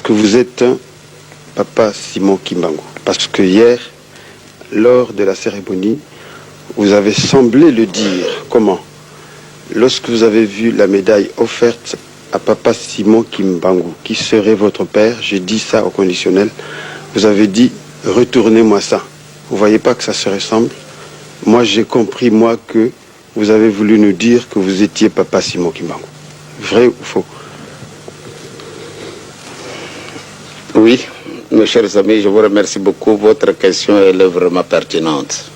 que vous êtes un Papa Simon Kimbangu? Parce que hier, lors de la cérémonie, vous avez semblé le dire. Comment? Lorsque vous avez vu la médaille offerte à Papa Simon Kimbangu, qui serait votre père, j'ai dit ça au conditionnel, vous avez dit, retournez-moi ça. Vous voyez pas que ça se ressemble? Moi, j'ai compris, moi, que vous avez voulu nous dire que vous étiez Papa Simon Kimbangu. Vrai ou faux? Oui, mes chers amis, je vous remercie beaucoup. Votre question elle est vraiment pertinente.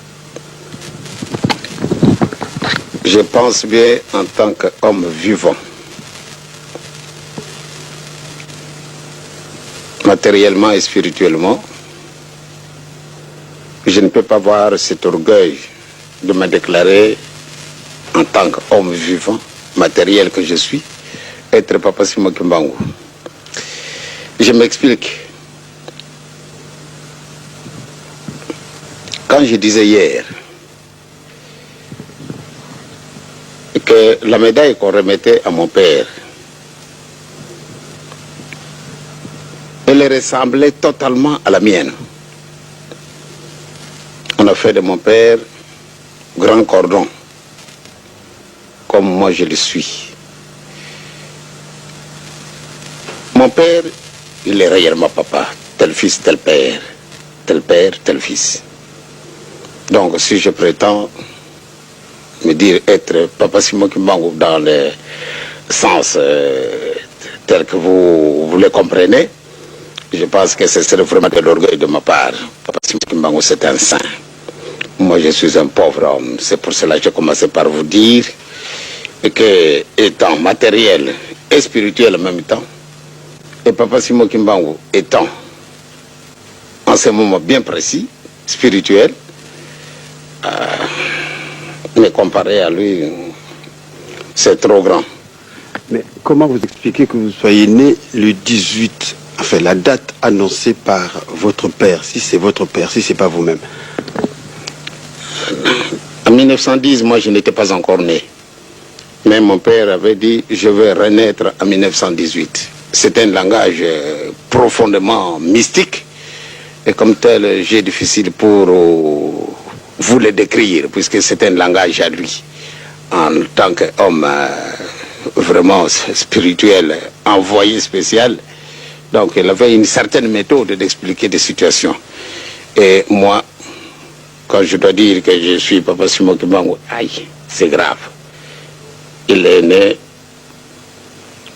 Je pense bien en tant qu'homme vivant, matériellement et spirituellement, je ne peux pas avoir cet orgueil de me déclarer en tant qu'homme vivant, matériel que je suis, être Papa Simon Kimbangu. Je m'explique. Quand je disais hier que la médaille qu'on remettait à mon père, elle ressemblait totalement à la mienne. On a fait de mon père grand cordon, comme moi je le suis. Mon père, il est réellement papa, tel fils, tel père, tel fils. Donc si je prétends me dire être Papa Simon Kimbangu dans le sens tel que vous le comprenez, je pense que ce serait vraiment de l'orgueil de ma part. Papa Simon Kimbangu, c'est un saint. Moi, je suis un pauvre homme. C'est pour cela que j'ai commencé par vous dire que, étant matériel et spirituel en même temps, et Papa Simon Kimbangu étant en ce moment bien précis, spirituel, mais comparé à lui, c'est trop grand. Mais comment vous expliquez que vous soyez né le 18, enfin la date annoncée par votre père, si c'est votre père, si c'est pas vous-même? En 1910, moi je n'étais pas encore né. Mais mon père avait dit, je vais renaître en 1918. C'est un langage profondément mystique. Et comme tel, j'ai difficile pour vous le décrire, puisque c'est un langage à lui. En tant qu'homme vraiment spirituel, envoyé spécial. Donc il avait une certaine méthode d'expliquer des situations. Et moi, quand je dois dire que je suis Papa Simon Kimbangu, aïe, c'est grave. Il est né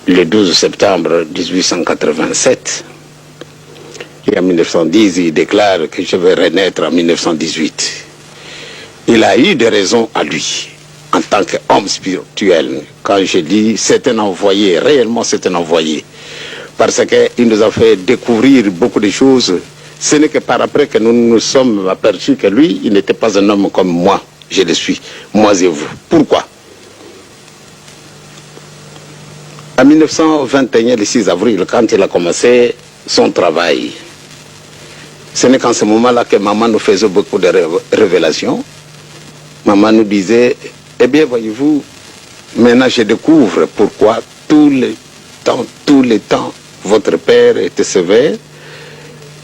le 12 septembre 1887. Et en 1910, il déclare que je vais renaître en 1918. Il a eu des raisons à lui, en tant qu'homme spirituel. Quand je dis c'est un envoyé, réellement c'est un envoyé. Parce qu'il nous a fait découvrir beaucoup de choses. Ce n'est que par après que nous nous sommes aperçus que lui, il n'était pas un homme comme moi, je le suis, moi et vous. Pourquoi? En 1921, le 6 avril, quand il a commencé son travail, ce n'est qu'en ce moment-là que maman nous faisait beaucoup de révélations. Maman nous disait, eh bien, voyez-vous, maintenant je découvre pourquoi tout le temps, votre père était sévère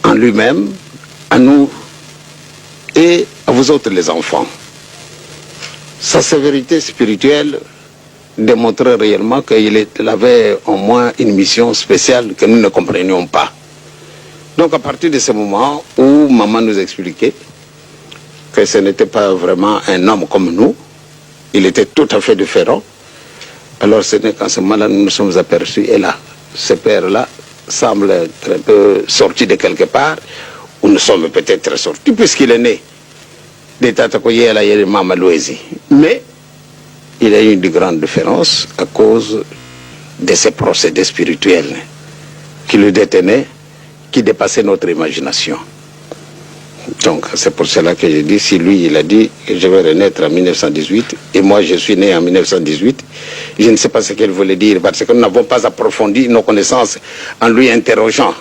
en lui-même, à nous et à vous autres les enfants. Sa sévérité spirituelle démontrait réellement qu'il avait au moins une mission spéciale que nous ne comprenions pas. Donc à partir de ce moment où maman nous expliquait que ce n'était pas vraiment un homme comme nous, il était tout à fait différent, alors ce n'est qu'en ce moment-là nous nous sommes aperçus, et là, ce père-là semble être un peu sorti de quelque part, ou nous sommes peut-être sortis, puisqu'il est né de Tatakoye à la Mama Louézi. Mais il a eu une grande différence à cause de ces procédés spirituels qui le détenaient, qui dépassaient notre imagination. Donc c'est pour cela que je dis, si lui il a dit que je vais renaître en 1918 et moi je suis né en 1918, je ne sais pas ce qu'il voulait dire parce que nous n'avons pas approfondi nos connaissances en lui interrogeant.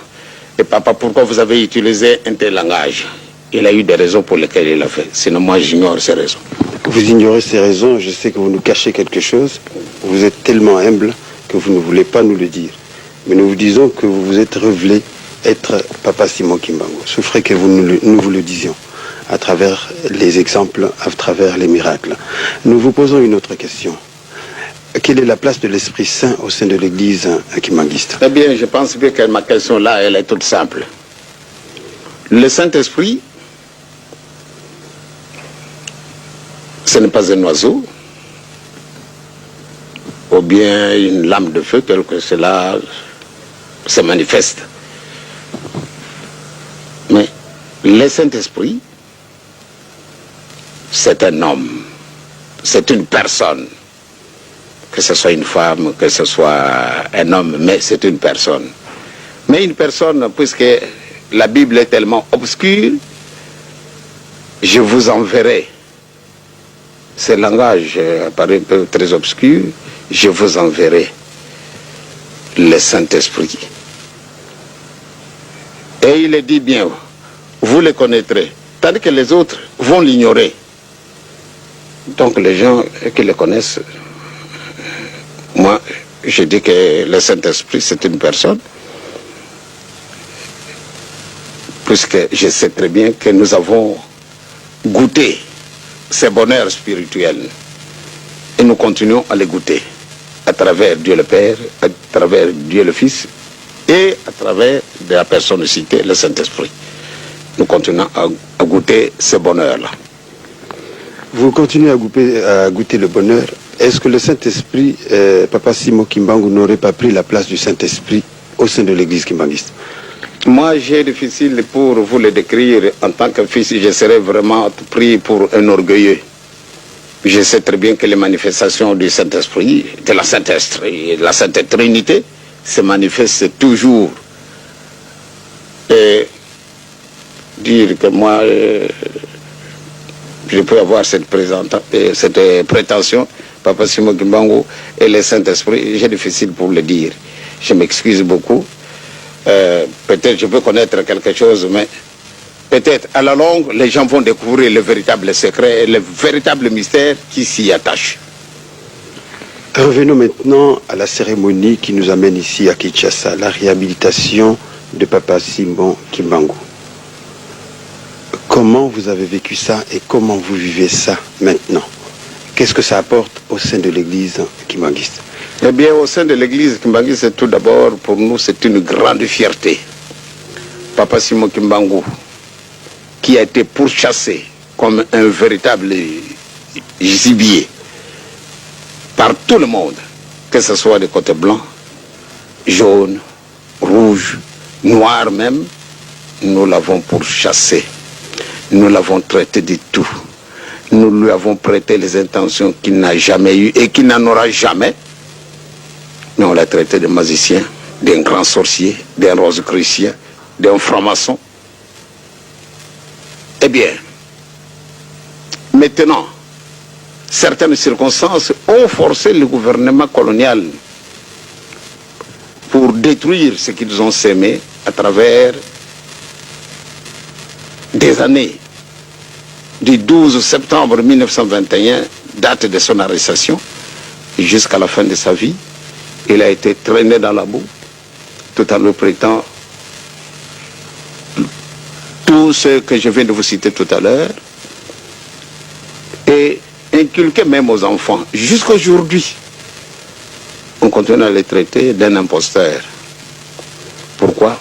Et papa, pourquoi vous avez utilisé un tel langage? Il a eu des raisons pour lesquelles il l'a fait. Sinon moi j'ignore ces raisons. Vous ignorez ces raisons, je sais que vous nous cachez quelque chose. Vous êtes tellement humble que vous ne voulez pas nous le dire. Mais nous vous disons que vous vous êtes révélé être Papa Simon Kimbangu. Souffrez que nous vous le disions à travers les exemples, à travers les miracles. Nous vous posons une autre question. Quelle est la place de l'Esprit Saint au sein de l'Église kimbanguiste? Eh bien, je pense bien que ma question là, elle est toute simple. Le Saint-Esprit, ce n'est pas un oiseau, ou bien une lame de feu, tel que cela se manifeste. Mais le Saint-Esprit, c'est un homme, c'est une personne. Que ce soit une femme, que ce soit un homme, mais c'est une personne. Mais une personne, puisque la Bible est tellement obscure, je vous enverrai. Ce langage paraît un peu très obscur, je vous enverrai le Saint-Esprit. Et il est dit bien, vous le connaîtrez, tandis que les autres vont l'ignorer. Donc les gens qui le connaissent, moi, je dis que le Saint-Esprit, c'est une personne, puisque je sais très bien que nous avons goûté ces bonheurs spirituels et nous continuons à les goûter à travers Dieu le Père, à travers Dieu le Fils et à travers de la personne citée, le Saint-Esprit. Nous continuons à goûter ce bonheur-là. Vous continuez à goûter le bonheur. Est-ce que le Saint-Esprit, Papa Simon Kimbangu, n'aurait pas pris la place du Saint-Esprit au sein de l'Église kimbanguiste? Moi, j'ai difficile pour vous le décrire. En tant que fils, je serais vraiment pris pour un orgueilleux. Je sais très bien que les manifestations du Saint-Esprit, de la Sainte Trinité, se manifestent toujours. Et dire que moi, je peux avoir cette prétention, Papa Simon Kimbangu et le Saint-Esprit, j'ai difficile pour le dire. Je m'excuse beaucoup. Peut-être je peux connaître quelque chose, mais peut-être à la longue, les gens vont découvrir le véritable secret et le véritable mystère qui s'y attache. Revenons maintenant à la cérémonie qui nous amène ici à Kinshasa, la réhabilitation de Papa Simon Kimbangu. Comment vous avez vécu ça et comment vous vivez ça maintenant? Qu'est-ce que ça apporte au sein de l'Église kimbanguiste? Eh bien, au sein de l'Église kimbanguiste, tout d'abord, pour nous, c'est une grande fierté. Papa Simon Kimbangu, qui a été pourchassé comme un véritable gibier par tout le monde, que ce soit des côtés blancs, jaunes, rouges, noirs même, nous l'avons pourchassé. Nous l'avons traité de tout. Nous lui avons prêté les intentions qu'il n'a jamais eues et qu'il n'en aura jamais. Mais on l'a traité de magicien, d'un grand sorcier, d'un rosicrucien, d'un franc-maçon. Eh bien, maintenant, certaines circonstances ont forcé le gouvernement colonial pour détruire ce qu'ils ont sémé à travers des années. Du 12 septembre 1921, date de son arrestation, jusqu'à la fin de sa vie, il a été traîné dans la boue, tout en lui prêtant tout ce que je viens de vous citer tout à l'heure, et inculqué même aux enfants. Jusqu'aujourd'hui, on continue à les traiter d'un imposteur. Pourquoi?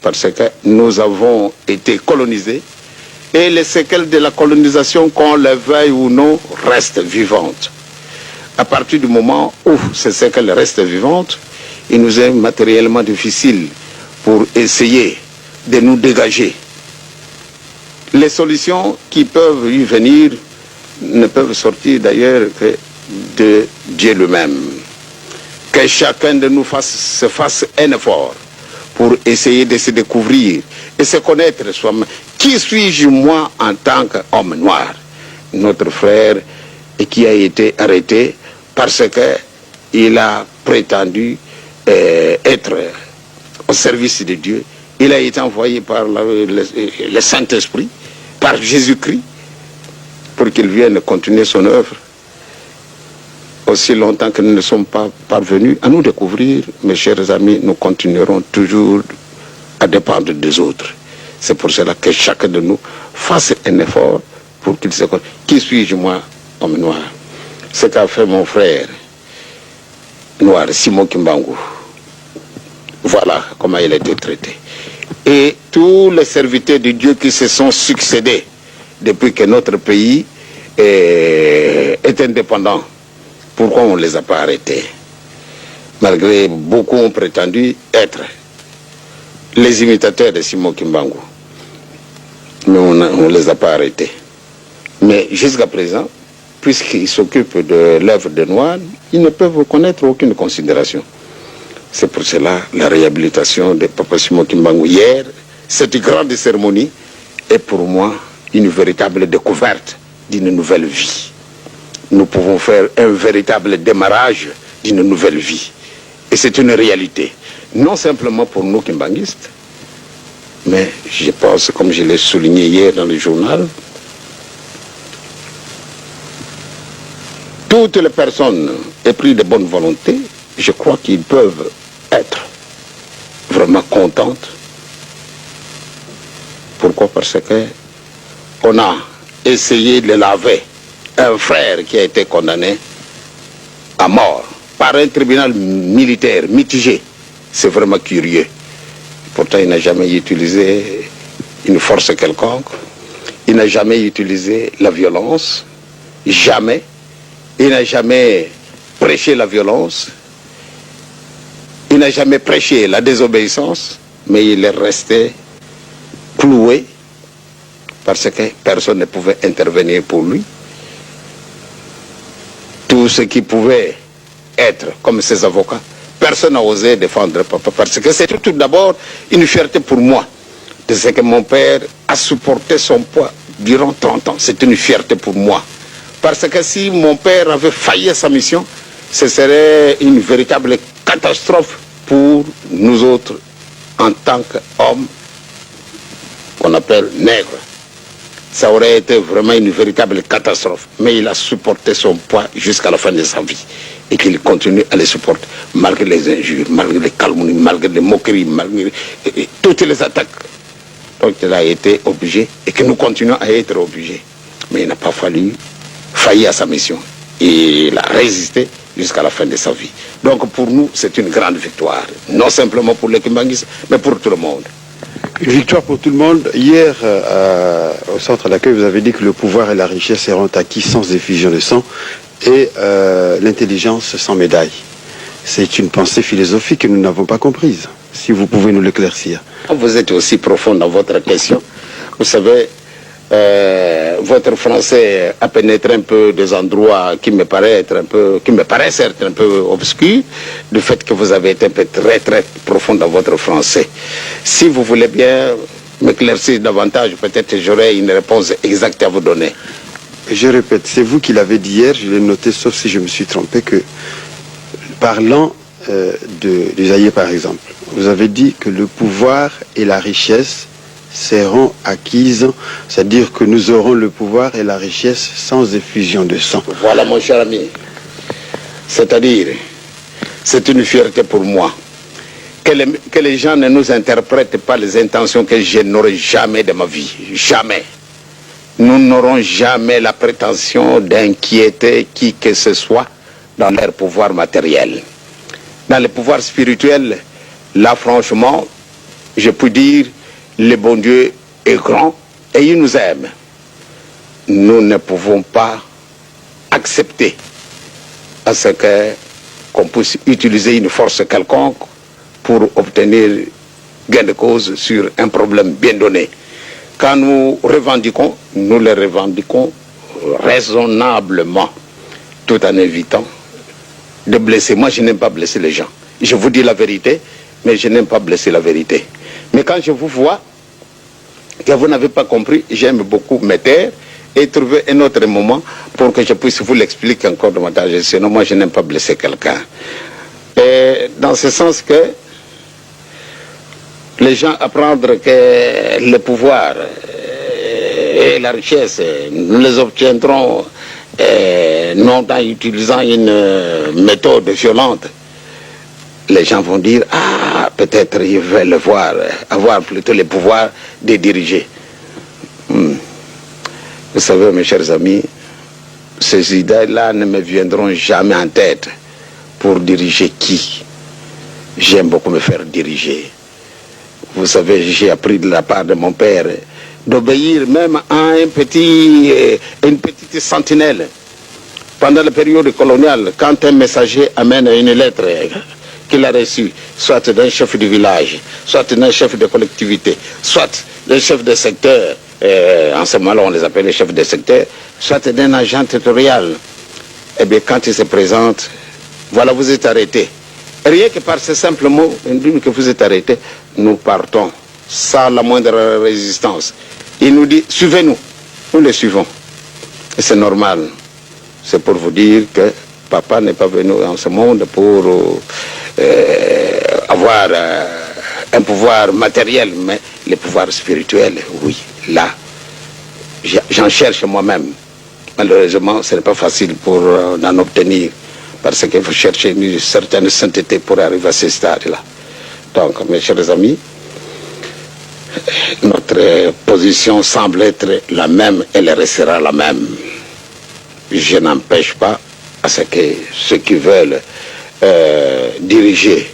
Parce que nous avons été colonisés, et les séquelles de la colonisation, qu'on le veuille ou non, restent vivantes. À partir du moment où ces séquelles restent vivantes, il nous est matériellement difficile pour essayer de nous dégager. Les solutions qui peuvent y venir ne peuvent sortir d'ailleurs que de Dieu lui-même. Que chacun de nous se fasse un effort pour essayer de se découvrir et se connaître soi-même. Qui suis-je moi en tant qu'homme noir? Notre frère qui a été arrêté parce qu'il a prétendu être au service de Dieu. Il a été envoyé par le Saint-Esprit, par Jésus-Christ, pour qu'il vienne continuer son œuvre aussi longtemps que nous ne sommes pas parvenus à nous découvrir, mes chers amis, nous continuerons toujours à dépendre des autres. C'est pour cela que chacun de nous fasse un effort pour qu'il se connaisse. Qui suis-je, moi, homme noir? Ce qu'a fait mon frère noir, Simon Kimbangu. Voilà comment il a été traité. Et tous les serviteurs de Dieu qui se sont succédés depuis que notre pays est indépendant, pourquoi on ne les a pas arrêtés? Malgré beaucoup ont prétendu être les imitateurs de Simon Kimbangu. Mais on ne les a pas arrêtés. Mais jusqu'à présent, puisqu'ils s'occupent de l'œuvre des Noirs, ils ne peuvent connaître aucune considération. C'est pour cela la réhabilitation de Papa Simon Kimbangu hier, cette grande cérémonie, est pour moi une véritable découverte d'une nouvelle vie. Nous pouvons faire un véritable démarrage d'une nouvelle vie. Et c'est une réalité, non simplement pour nous kimbanguistes, mais je pense, comme je l'ai souligné hier dans le journal, toutes les personnes épris de bonne volonté, je crois qu'ils peuvent être vraiment contentes. Pourquoi? Parce que on a essayé de laver un frère qui a été condamné à mort par un tribunal militaire mitigé. C'est vraiment curieux. Pourtant, il n'a jamais utilisé une force quelconque. Il n'a jamais utilisé la violence. Jamais. Il n'a jamais prêché la violence. Il n'a jamais prêché la désobéissance. Mais il est resté cloué parce que personne ne pouvait intervenir pour lui. Tout ce qui pouvait être comme ses avocats, personne n'a osé défendre Papa, parce que c'est tout d'abord une fierté pour moi de ce que mon père a supporté son poids durant 30 ans. C'est une fierté pour moi. Parce que si mon père avait failli à sa mission, ce serait une véritable catastrophe pour nous autres en tant qu'hommes qu'on appelle nègres. Ça aurait été vraiment une véritable catastrophe. Mais il a supporté son poids jusqu'à la fin de sa vie. Et qu'il continue à les supporter, malgré les injures, malgré les calomnies, malgré les moqueries, malgré toutes les attaques. Donc il a été obligé, et que nous continuons à être obligés. Mais il n'a pas failli à sa mission. Et il a résisté jusqu'à la fin de sa vie. Donc pour nous, c'est une grande victoire. Non simplement pour les Kimbanguistes, mais pour tout le monde. Une victoire pour tout le monde. Hier, au centre d'accueil, vous avez dit que le pouvoir et la richesse seront acquis sans effusion de sang et l'intelligence sans médaille. C'est une pensée philosophique que nous n'avons pas comprise. Si vous pouvez nous l'éclaircir. Vous êtes aussi profond dans votre question. Vous savez, votre français a pénétré un peu des endroits qui me paraissent être un peu obscurs, du fait que vous avez été un peu très profond dans votre français. Si vous voulez bien m'éclaircir davantage, peut-être j'aurai une réponse exacte à vous donner. Je répète, c'est vous qui l'avez dit hier, je l'ai noté, sauf si je me suis trompé, que parlant de Zaïre par exemple, vous avez dit que le pouvoir et la richesse seront acquises, c'est-à-dire que nous aurons le pouvoir et la richesse sans effusion de sang. Voilà mon cher ami. C'est-à-dire, c'est une fierté pour moi que les gens ne nous interprètent pas les intentions que je n'aurai jamais de ma vie. Jamais. Nous n'aurons jamais la prétention d'inquiéter qui que ce soit dans leur pouvoir matériel. Dans le pouvoir spirituel, là franchement, je peux dire, le bon Dieu est grand et il nous aime. Nous ne pouvons pas accepter à ce qu'on puisse utiliser une force quelconque pour obtenir gain de cause sur un problème bien donné. Quand nous revendiquons, nous le revendiquons raisonnablement, tout en évitant de blesser. Moi, je n'aime pas blesser les gens. Je vous dis la vérité, mais je n'aime pas blesser la vérité. Mais quand je vous vois que vous n'avez pas compris, j'aime beaucoup me taire et trouver un autre moment pour que je puisse vous l'expliquer encore davantage. Sinon, moi, je n'aime pas blesser quelqu'un. Et dans ce sens que les gens apprendre que le pouvoir et la richesse, nous les obtiendrons non en utilisant une méthode violente, les gens vont dire, ah, peut-être ils veulent avoir plutôt le pouvoir de diriger. Vous savez, mes chers amis, ces idées-là ne me viendront jamais en tête pour diriger qui. J'aime beaucoup me faire diriger. Vous savez, j'ai appris de la part de mon père d'obéir même à une petite sentinelle. Pendant la période coloniale, quand un messager amène une lettre qu'il a reçue, soit d'un chef du village, soit d'un chef de collectivité, soit d'un chef de secteur, en ce moment-là on les appelle les chefs de secteur, soit d'un agent territorial, eh bien quand il se présente, voilà, vous êtes arrêté. Rien que par ce simple mot, que vous êtes arrêté, nous partons sans la moindre résistance. Il nous dit, suivez-nous. Nous les suivons. Et c'est normal. C'est pour vous dire que papa n'est pas venu dans ce monde pour avoir un pouvoir matériel, mais le pouvoir spirituel, oui, là, j'en cherche moi-même. Malheureusement, ce n'est pas facile pour en obtenir, parce qu'il faut chercher une certaine sainteté pour arriver à ce stade-là. Donc, mes chers amis, notre position semble être la même, elle restera la même. Je n'empêche pas à ce que ceux qui veulent diriger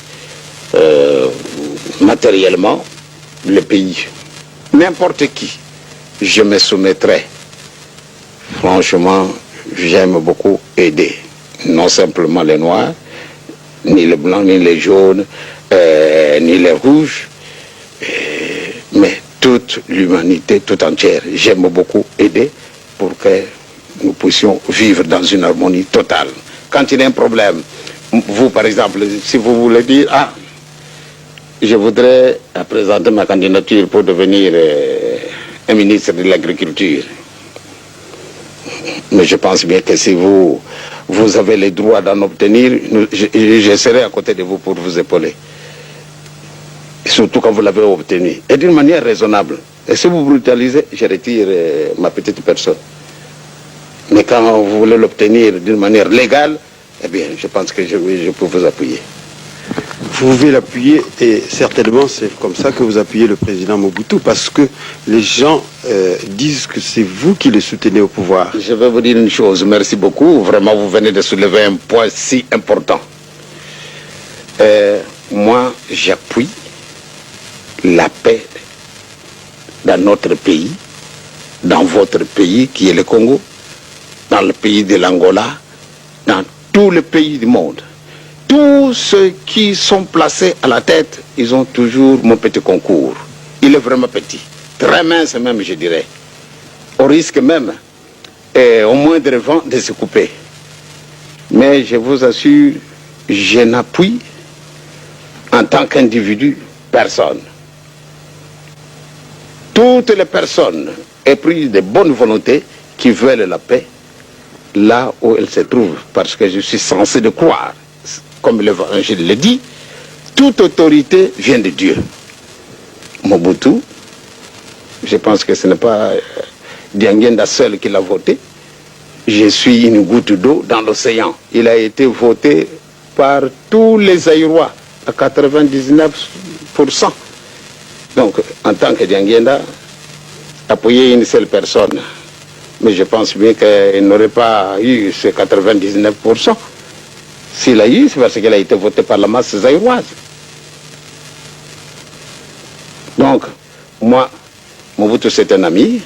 matériellement le pays, n'importe qui, je me soumettrai. Franchement, j'aime beaucoup aider, non simplement les noirs, ni les blancs, ni les jaunes, ni les rouges, mais toute l'humanité tout entière. J'aime beaucoup aider pour que nous puissions vivre dans une harmonie totale. Quand il y a un problème, vous par exemple, si vous voulez dire, ah, je voudrais présenter ma candidature pour devenir un ministre de l'Agriculture. Mais je pense bien que si vous avez le droit d'en obtenir, je serai à côté de vous pour vous épauler. Surtout quand vous l'avez obtenu. Et d'une manière raisonnable. Et si vous brutalisez, je retire ma petite personne. Mais quand vous voulez l'obtenir d'une manière légale, eh bien, je pense que je peux vous appuyer. Vous pouvez l'appuyer et certainement c'est comme ça que vous appuyez le président Mobutu parce que les gens disent que c'est vous qui le soutenez au pouvoir. Je vais vous dire une chose, merci beaucoup. Vraiment, vous venez de soulever un point si important. Moi, j'appuie la paix dans notre pays, dans votre pays qui est le Congo, dans le pays de l'Angola, dans tous les pays du monde. Tous ceux qui sont placés à la tête, ils ont toujours mon petit concours. Il est vraiment petit, très mince même, je dirais. Au risque même, au moindre vent, de se couper. Mais je vous assure, je n'appuie en tant qu'individu personne. Toutes les personnes épris de bonne volonté qui veulent la paix, là où elles se trouvent, parce que je suis censé de croire, comme l'Évangile le dit, toute autorité vient de Dieu. Mobutu, je pense que ce n'est pas Diangenda seul qui l'a voté. Je suis une goutte d'eau dans l'océan. Il a été voté par tous les Aïrois à 99%. Donc, en tant que Diangenda, appuyer une seule personne. Mais je pense bien qu'il n'aurait pas eu ce 99%. S'il a eu, c'est parce qu'il a été voté par la masse zaïroise. Donc, moi, Mobutu, c'est un ami.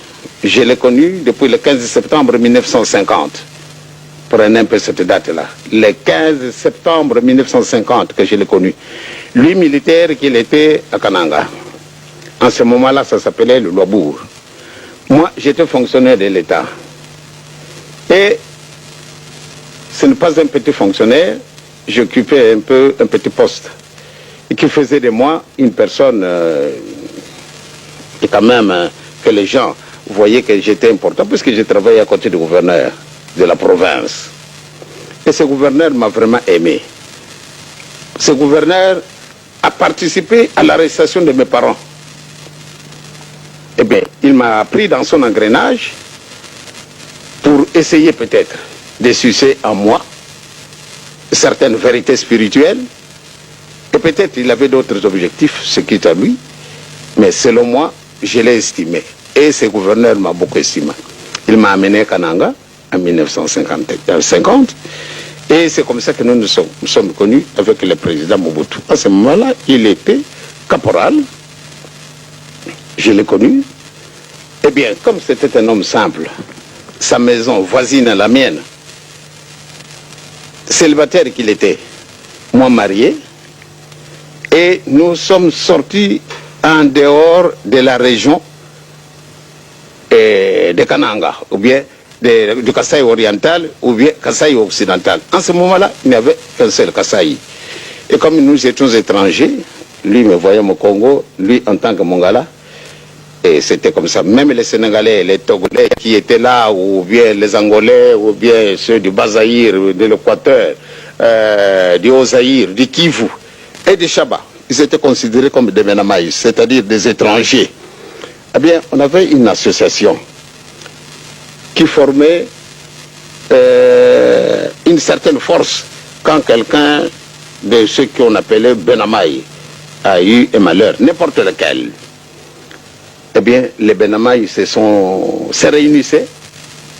Je l'ai connu depuis le 15 septembre 1950. Prenez un peu cette date-là. Le 15 septembre 1950 que je l'ai connu. Lui, militaire, qu'il était à Kananga. En ce moment-là, ça s'appelait le Loabour. Moi, j'étais fonctionnaire de l'État. Et ce n'est pas un petit fonctionnaire, j'occupais un petit poste. Et qui faisait de moi une personne et quand même que les gens voyaient que j'étais important, puisque j'ai travaillé à côté du gouverneur de la province. Et ce gouverneur m'a vraiment aimé. Ce gouverneur a participé à l'arrestation de mes parents. Eh bien, il m'a pris dans son engrenage pour essayer peut-être de sucer en moi certaines vérités spirituelles. Et peut-être il avait d'autres objectifs, ce qui est à lui. Mais selon moi, je l'ai estimé. Et ce gouverneur m'a beaucoup estimé. Il m'a amené à Kananga en 1950. Et c'est comme ça que nous sommes connus avec le président Mobutu. À ce moment-là, il était caporal. Je l'ai connu. Eh bien, comme c'était un homme simple, sa maison voisine à la mienne, célibataire qu'il était, moi marié, et nous sommes sortis en dehors de la région de Kananga, ou bien du Kasaï oriental, ou bien Kasaï occidental. En ce moment-là, il n'y avait qu'un seul Kasaï. Et comme nous étions étrangers, lui me voyait au Congo, lui en tant que Mongala, et c'était comme ça. Même les Sénégalais, les Togolais qui étaient là, ou bien les Angolais, ou bien ceux du Bas-Zaïre, de l'Équateur, du Haut-Zaïre, du Kivu et du Chaba, ils étaient considérés comme des Menamaïs, c'est-à-dire des étrangers. Eh bien, on avait une association qui formait une certaine force quand quelqu'un de ceux qu'on appelait Benamaï a eu un malheur, n'importe lequel. Eh bien, les Benamaï se réunissaient,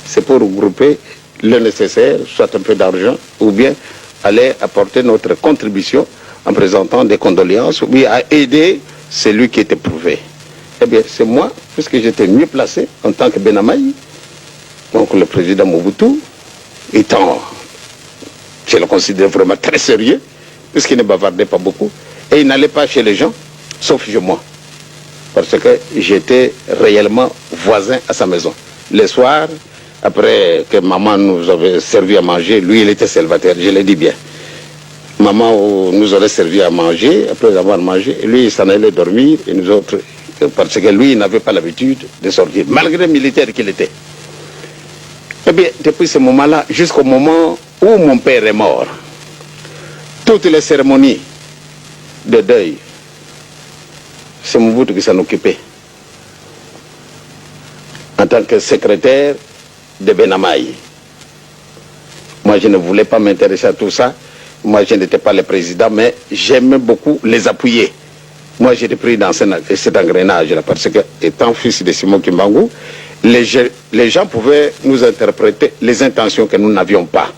c'est pour regrouper le nécessaire, soit un peu d'argent, ou bien aller apporter notre contribution en présentant des condoléances, ou bien à aider celui qui était prouvé. Eh bien, c'est moi, puisque j'étais mieux placé en tant que Benamaï, donc le président Mobutu, étant, je le considère vraiment très sérieux, puisqu'il ne bavardait pas beaucoup, et il n'allait pas chez les gens, sauf chez moi. Parce que j'étais réellement voisin à sa maison. Le soir, après que maman nous avait servi à manger, lui il était célibataire, je l'ai dit bien. Maman nous aurait servi à manger, après avoir mangé, lui il s'en allait dormir, et nous autres, parce que lui il n'avait pas l'habitude de sortir, malgré militaire qu'il était. Eh bien, depuis ce moment-là, jusqu'au moment où mon père est mort, toutes les cérémonies de deuil, c'est Mobutu qui s'en occupait. En tant que secrétaire de Benamaï. Moi, je ne voulais pas m'intéresser à tout ça. Moi, je n'étais pas le président, mais j'aimais beaucoup les appuyer. Moi, j'étais pris dans cet engrenage-là, parce que, étant fils de Simon Kimbangu, les gens pouvaient nous interpréter les intentions que nous n'avions pas.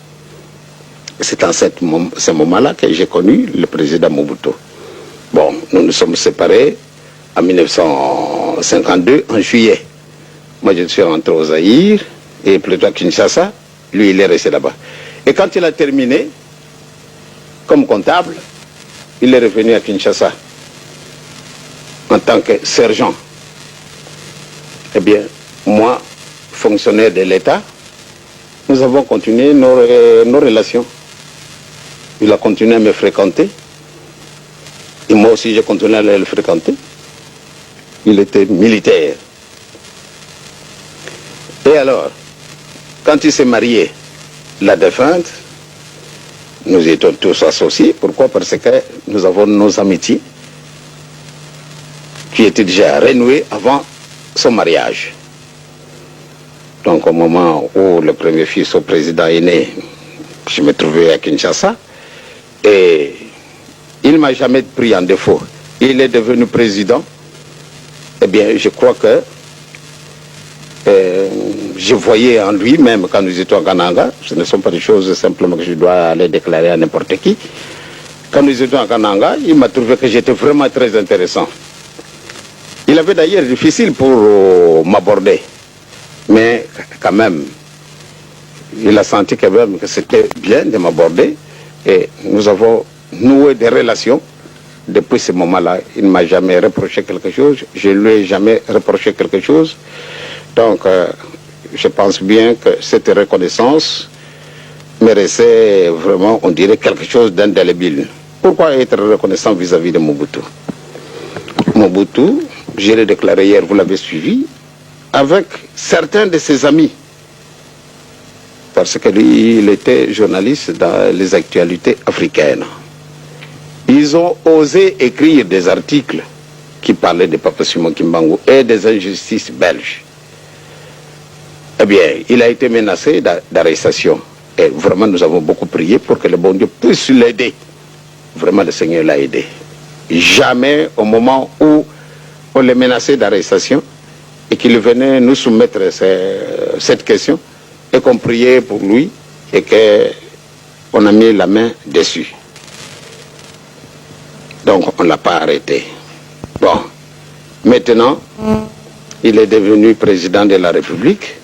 C'est en ce moment-là que j'ai connu le président Mobutu. Bon, nous nous sommes séparés en 1952, en juillet. Moi, je suis rentré au Zaïre, et plutôt à Kinshasa. Lui, il est resté là-bas. Et quand il a terminé, comme comptable, il est revenu à Kinshasa en tant que sergent. Eh bien, moi, fonctionnaire de l'État, nous avons continué nos relations. Il a continué à me fréquenter. Et moi aussi, j'ai continué à le fréquenter. Il était militaire. Et alors, quand il s'est marié, la défunte, nous étions tous associés. Pourquoi? Parce que nous avons nos amitiés qui étaient déjà renouées avant son mariage. Donc au moment où le premier fils au président est né, je me trouvais à Kinshasa et il ne m'a jamais pris en défaut. Il est devenu président. Eh bien, je crois que je voyais en lui, même quand nous étions à Kananga, ce ne sont pas des choses simplement que je dois aller déclarer à n'importe qui. Quand nous étions à Kananga, il m'a trouvé que j'étais vraiment très intéressant. Il avait d'ailleurs difficile pour m'aborder, mais quand même, il a senti quand même que c'était bien de m'aborder et nous avons noué des relations. Depuis ce moment-là, il ne m'a jamais reproché quelque chose, je ne lui ai jamais reproché quelque chose. Donc, je pense bien que cette reconnaissance méritait vraiment, on dirait, quelque chose d'indélébile. Pourquoi être reconnaissant vis-à-vis de Mobutu? Mobutu, je l'ai déclaré hier, vous l'avez suivi, avec certains de ses amis. Parce que lui, il était journaliste dans les actualités africaines. Ils ont osé écrire des articles qui parlaient de Papa Simon Kimbangu et des injustices belges. Eh bien, il a été menacé d'arrestation. Et vraiment, nous avons beaucoup prié pour que le bon Dieu puisse l'aider. Vraiment, le Seigneur l'a aidé. Jamais, au moment où on les menaçait d'arrestation et qu'il venait nous soumettre cette question, et qu'on priait pour lui et qu'on a mis la main dessus. Donc, on ne l'a pas arrêté. Bon, maintenant, il est devenu président de la République.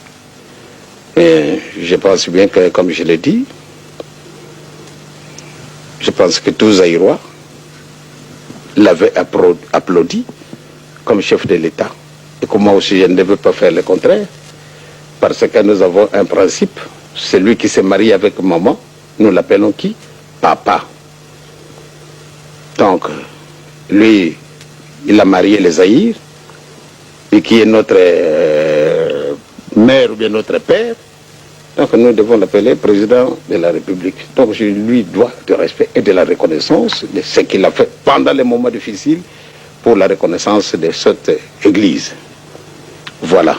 Et je pense bien que, comme je l'ai dit, je pense que tous Zaïrois l'avaient applaudi comme chef de l'État. Et que moi aussi, je ne devais pas faire le contraire. Parce que nous avons un principe. Celui qui se marie avec maman, nous l'appelons qui? Papa. Donc, lui, il a marié les Zaïre, et qui est notre mère ou bien notre père. Donc nous devons l'appeler président de la République. Donc je lui dois du respect et de la reconnaissance de ce qu'il a fait pendant les moments difficiles pour la reconnaissance de cette église. Voilà.